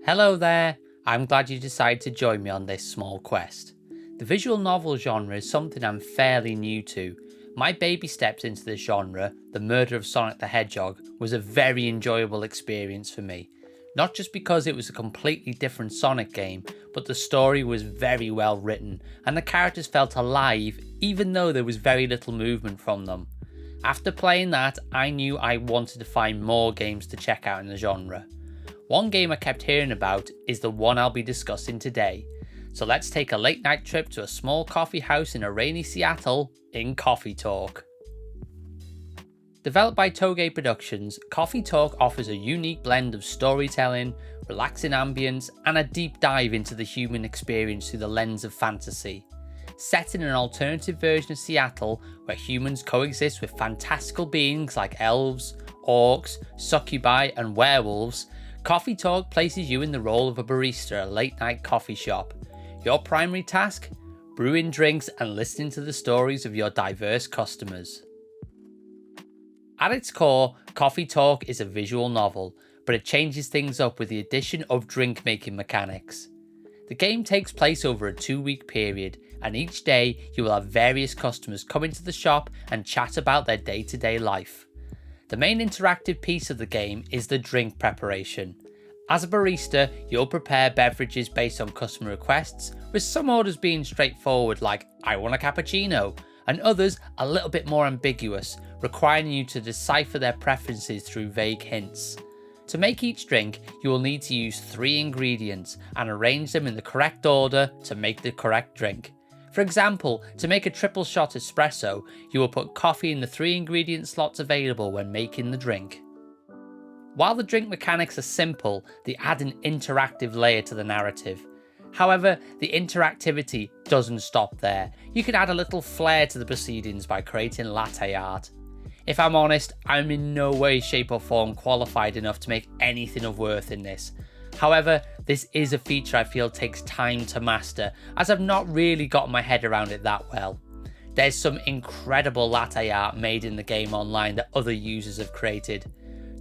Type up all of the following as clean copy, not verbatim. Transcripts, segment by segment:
Hello there, I'm glad you decided to join me on this small quest. The visual novel genre is something I'm fairly new to. My baby steps into this genre, The Murder of Sonic the Hedgehog, was a very enjoyable experience for me. Not just because it was a completely different Sonic game, but the story was very well written and the characters felt alive even though there was very little movement from them. After playing that, I knew I wanted to find more games to check out in the genre. One game I kept hearing about is the one I'll be discussing today. So let's take a late night trip to a small coffee house in a rainy Seattle in Coffee Talk. Developed by Toge Productions, Coffee Talk offers a unique blend of storytelling, relaxing ambience, and a deep dive into the human experience through the lens of fantasy. Set in an alternative version of Seattle where humans coexist with fantastical beings like elves, orcs, succubi, and werewolves, Coffee Talk places you in the role of a barista at a late night coffee shop. Your primary task? Brewing drinks and listening to the stories of your diverse customers. At its core, Coffee Talk is a visual novel, but it changes things up with the addition of drink making mechanics. The game takes place over a 2-week period, and each day you will have various customers come into the shop and chat about their day-to-day life. The main interactive piece of the game is the drink preparation. As a barista, you'll prepare beverages based on customer requests, with some orders being straightforward like "I want a cappuccino," and others a little bit more ambiguous, requiring you to decipher their preferences through vague hints. To make each drink, you will need to use 3 ingredients and arrange them in the correct order to make the correct drink. For example, to make a triple shot espresso, you will put coffee in the 3 ingredient slots available when making the drink. While the drink mechanics are simple, they add an interactive layer to the narrative. However, the interactivity doesn't stop there. You can add a little flair to the proceedings by creating latte art. If I'm honest, I'm in no way, shape or form qualified enough to make anything of worth in this. However, this is a feature I feel takes time to master, as I've not really gotten my head around it that well. There's some incredible latte art made in the game online that other users have created.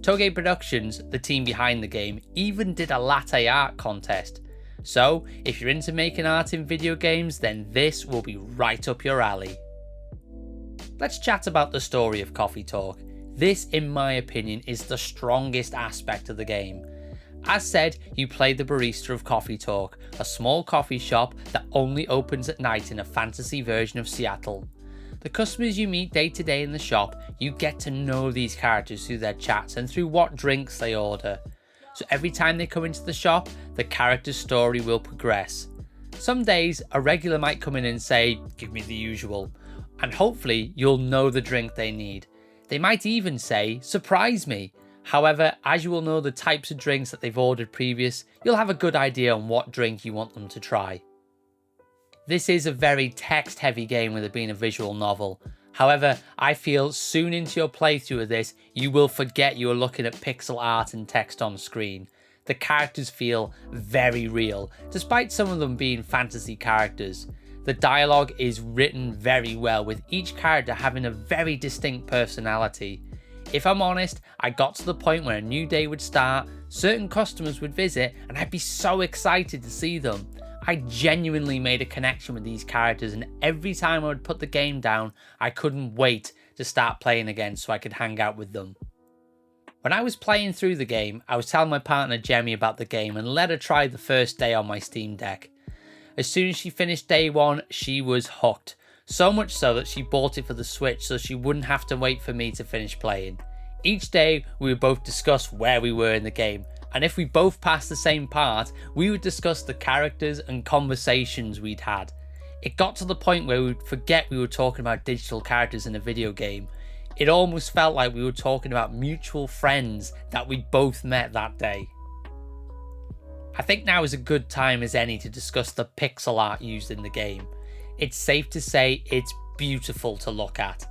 Toge Productions, the team behind the game, even did a latte art contest. So, if you're into making art in video games, then this will be right up your alley. Let's chat about the story of Coffee Talk. This, in my opinion, is the strongest aspect of the game. As said, you play the barista of Coffee Talk, a small coffee shop that only opens at night in a fantasy version of Seattle. The customers you meet day to day in the shop, you get to know these characters through their chats and through what drinks they order. So every time they come into the shop, the character's story will progress. Some days, a regular might come in and say, "Give me the usual," and hopefully you'll know the drink they need. They might even say, "Surprise me." However, as you will know the types of drinks that they've ordered previous, you'll have a good idea on what drink you want them to try. This is a very text-heavy game with it being a visual novel. However, I feel soon into your playthrough of this, you will forget you are looking at pixel art and text on screen. The characters feel very real, despite some of them being fantasy characters. The dialogue is written very well, with each character having a very distinct personality. If I'm honest, I got to the point where a new day would start, certain customers would visit, and I'd be so excited to see them. I genuinely made a connection with these characters, and every time I would put the game down, I couldn't wait to start playing again so I could hang out with them. When I was playing through the game, I was telling my partner Jemmy about the game and let her try the first day on my Steam Deck. As soon as she finished day 1, she was hooked. So much so that she bought it for the Switch so she wouldn't have to wait for me to finish playing. Each day, we would both discuss where we were in the game, and if we both passed the same part, we would discuss the characters and conversations we'd had. It got to the point where we would forget we were talking about digital characters in a video game. It almost felt like we were talking about mutual friends that we both met that day. I think now is a good time as any to discuss the pixel art used in the game. It's safe to say it's beautiful to look at.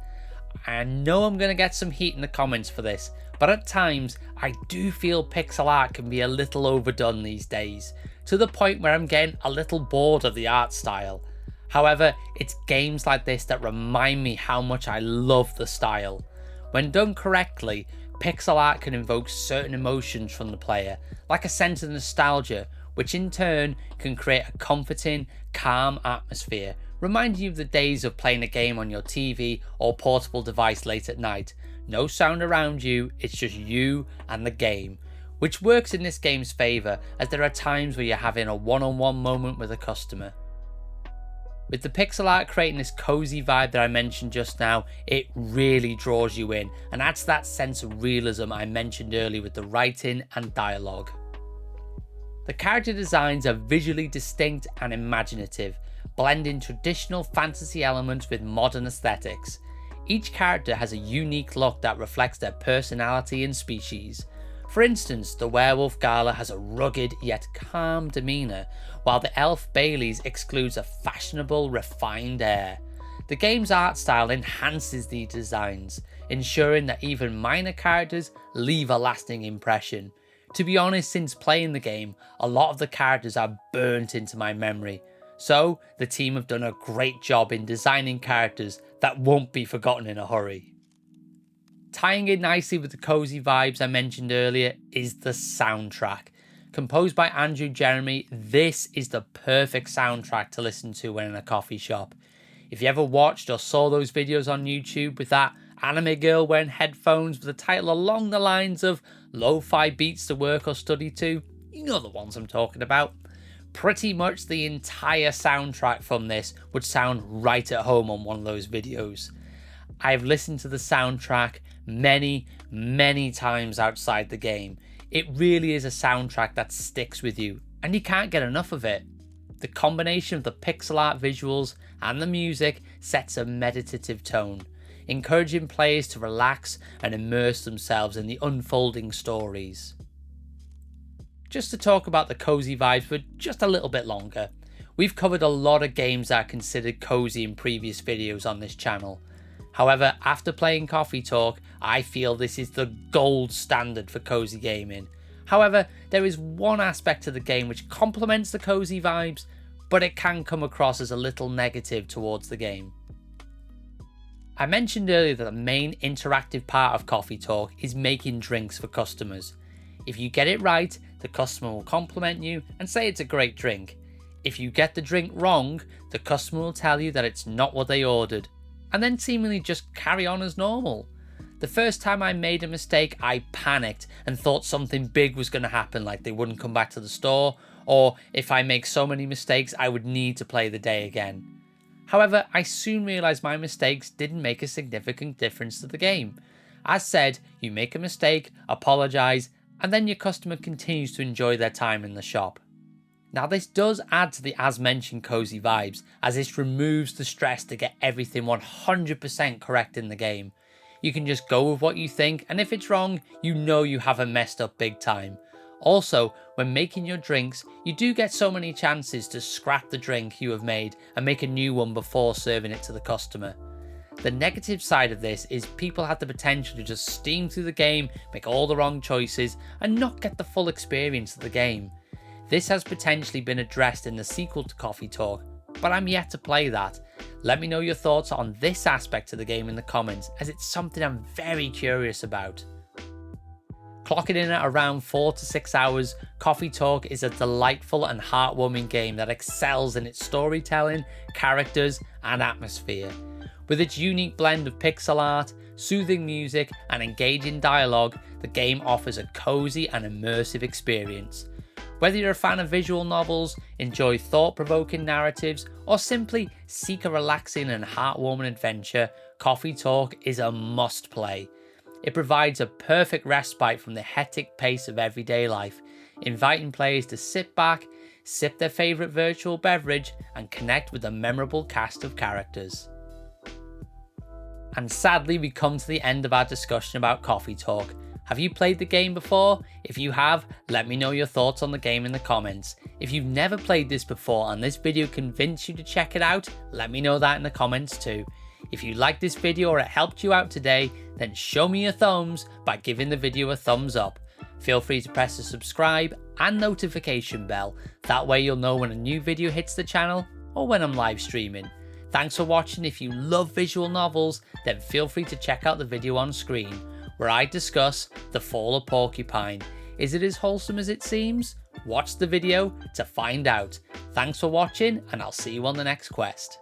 I know I'm going to get some heat in the comments for this, but at times I do feel pixel art can be a little overdone these days, to the point where I'm getting a little bored of the art style. However, it's games like this that remind me how much I love the style. When done correctly, Pixel art can invoke certain emotions from the player, like a sense of nostalgia, which in turn can create a comforting, calm atmosphere, reminding you of the days of playing a game on your TV or portable device late at night. No sound around you, it's just you and the game, which works in this game's favour, as there are times where you're having a one-on-one moment with a customer. With the pixel art creating this cozy vibe that I mentioned just now, it really draws you in and adds that sense of realism I mentioned earlier with the writing and dialogue. The character designs are visually distinct and imaginative, blending traditional fantasy elements with modern aesthetics. Each character has a unique look that reflects their personality and species. For instance, the werewolf Gala has a rugged yet calm demeanour, while the elf Baileys exudes a fashionable, refined air. The game's art style enhances these designs, ensuring that even minor characters leave a lasting impression. To be honest, since playing the game, a lot of the characters are burnt into my memory, so the team have done a great job in designing characters that won't be forgotten in a hurry. Tying in nicely with the cozy vibes I mentioned earlier is the soundtrack. Composed by Andrew Jeremy, this is the perfect soundtrack to listen to when in a coffee shop. If you ever watched or saw those videos on YouTube with that anime girl wearing headphones with a title along the lines of Lo-Fi Beats to Work or Study To, you know the ones I'm talking about. Pretty much the entire soundtrack from this would sound right at home on one of those videos. I've listened to the soundtrack many times outside the game. It really is a soundtrack that sticks with you, and you can't get enough of it. The combination of the pixel art visuals and the music sets a meditative tone, encouraging players to relax and immerse themselves in the unfolding stories. Just to talk about the cozy vibes for just a little bit longer, we've covered a lot of games that are considered cozy in previous videos on this channel. However, after playing Coffee Talk, I feel this is the gold standard for cozy gaming. However, there is one aspect to the game which complements the cozy vibes, but it can come across as a little negative towards the game. I mentioned earlier that the main interactive part of Coffee Talk is making drinks for customers. If you get it right, the customer will compliment you and say it's a great drink. If you get the drink wrong, the customer will tell you that it's not what they ordered, and then seemingly just carry on as normal. The first time I made a mistake, I panicked and thought something big was going to happen, like they wouldn't come back to the store, or if I make so many mistakes, I would need to play the day again. However, I soon realised my mistakes didn't make a significant difference to the game. As said, you make a mistake, apologise, and then your customer continues to enjoy their time in the shop. Now this does add to the as mentioned cozy vibes, as this removes the stress to get everything 100% correct in the game. You can just go with what you think, and if it's wrong, you know you haven't messed up big time. Also, when making your drinks, you do get so many chances to scrap the drink you have made and make a new one before serving it to the customer. The negative side of this is people have the potential to just steam through the game, make all the wrong choices, and not get the full experience of the game. This has potentially been addressed in the sequel to Coffee Talk, but I'm yet to play that. Let me know your thoughts on this aspect of the game in the comments, as it's something I'm very curious about. Clocking in at around 4 to 6 hours, Coffee Talk is a delightful and heartwarming game that excels in its storytelling, characters, and atmosphere. With its unique blend of pixel art, soothing music, and engaging dialogue, the game offers a cozy and immersive experience. Whether you're a fan of visual novels, enjoy thought-provoking narratives, or simply seek a relaxing and heartwarming adventure, Coffee Talk is a must-play. It provides a perfect respite from the hectic pace of everyday life, inviting players to sit back, sip their favourite virtual beverage, and connect with a memorable cast of characters. And sadly, we come to the end of our discussion about Coffee Talk. Have you played the game before? If you have, let me know your thoughts on the game in the comments. If you've never played this before and this video convinced you to check it out, let me know that in the comments too. If you liked this video or it helped you out today, then show me your thumbs by giving the video a thumbs up. Feel free to press the subscribe and notification bell, that way you'll know when a new video hits the channel or when I'm live streaming. Thanks for watching. If you love visual novels, then feel free to check out the video on screen. where I discuss the fall of Porcupine. Is it as wholesome as it seems? Watch the video to find out. Thanks for watching, and I'll see you on the next quest.